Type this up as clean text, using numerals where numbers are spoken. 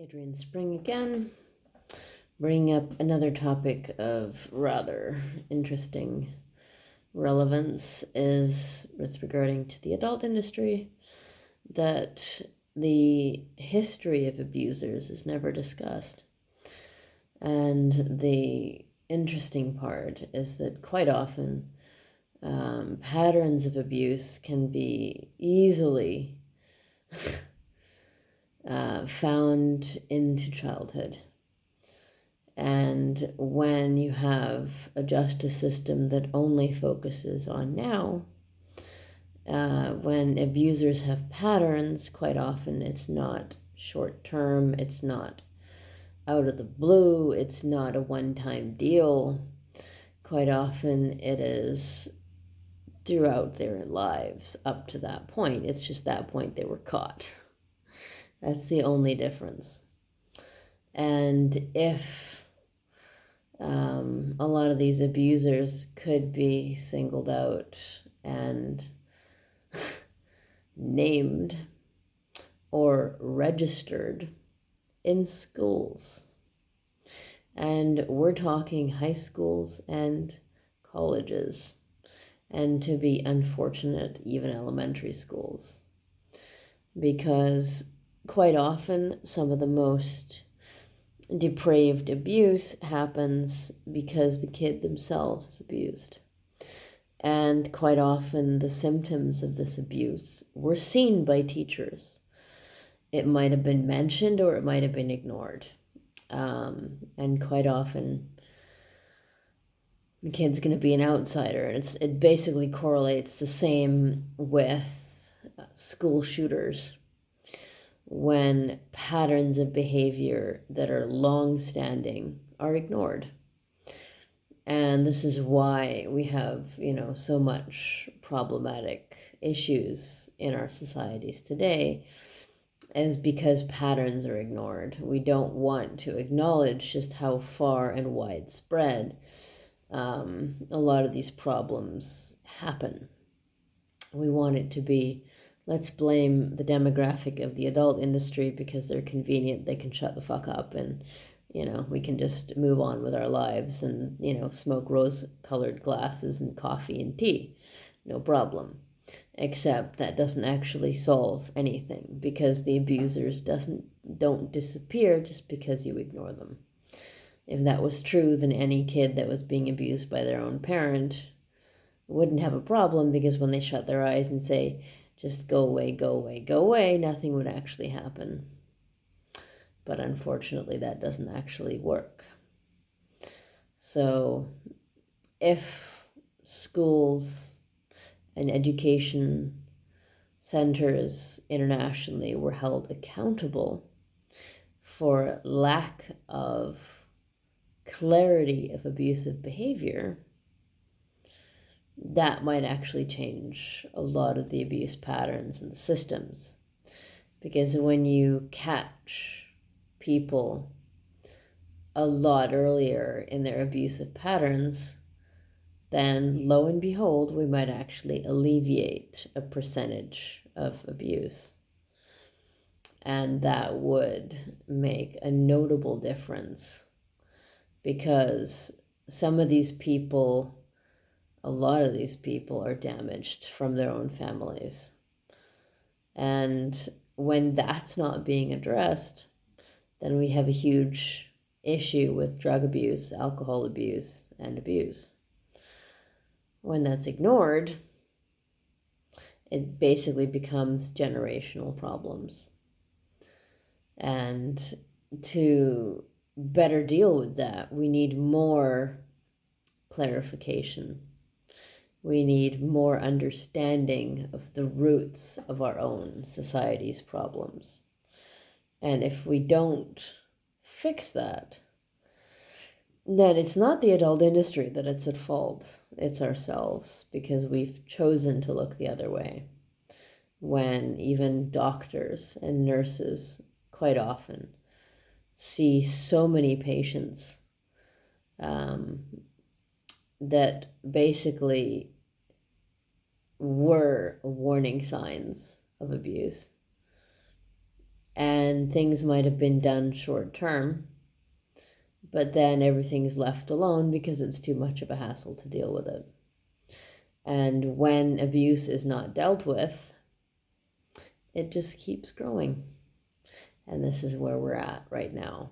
Adrian Spring again, bringing up another topic of rather interesting relevance is with regarding to the adult industry, that the history of abusers is never discussed. And the interesting part is that quite often patterns of abuse can be easily found into childhood. And when you have a justice system that only focuses on now, when abusers have patterns, quite often it's not short term, it's not out of the blue, it's not a one-time deal. Quite often it is throughout their lives up to that point. It's just that point they were caught. That's the only difference. And if a lot of these abusers could be singled out and named or registered in schools. And we're talking high schools and colleges, and to be unfortunate, even elementary schools. Because quite often some of the most depraved abuse happens because the kid themselves is abused. And quite often the symptoms of this abuse were seen by teachers. It might have been mentioned or it might have been ignored. And quite often the kid's going to be an outsider. And it basically correlates the same with school shooters, when patterns of behavior that are long-standing are ignored. And this is why we have, so much problematic issues in our societies today, is because patterns are ignored. We don't want to acknowledge just how far and widespread a lot of these problems happen. We want it to be, let's blame the demographic of the adult industry because they're convenient, they can shut the fuck up, and we can just move on with our lives and smoke rose-colored glasses and coffee and tea, no problem. Except that doesn't actually solve anything, because the abusers don't disappear just because you ignore them. If that was true, then any kid that was being abused by their own parent wouldn't have a problem, because when they shut their eyes and say, just go away, go away, go away, nothing would actually happen. But unfortunately, that doesn't actually work. So if schools and education centers internationally were held accountable for lack of clarity of abusive behavior, that might actually change a lot of the abuse patterns and systems. Because when you catch people a lot earlier in their abusive patterns, then lo and behold, we might actually alleviate a percentage of abuse. And that would make a notable difference, because some of these people, a lot of these people, are damaged from their own families. And when that's not being addressed, then we have a huge issue with drug abuse, alcohol abuse, and abuse. When that's ignored, it basically becomes generational problems. And to better deal with that, we need more clarification. We need more understanding of the roots of our own society's problems. And if we don't fix that, then it's not the adult industry that it's at fault. It's ourselves, because we've chosen to look the other way. When even doctors and nurses quite often see so many patients that basically were warning signs of abuse, and things might have been done short term, but then everything's left alone because it's too much of a hassle to deal with it. And when abuse is not dealt with, it just keeps growing. And this is where we're at right now.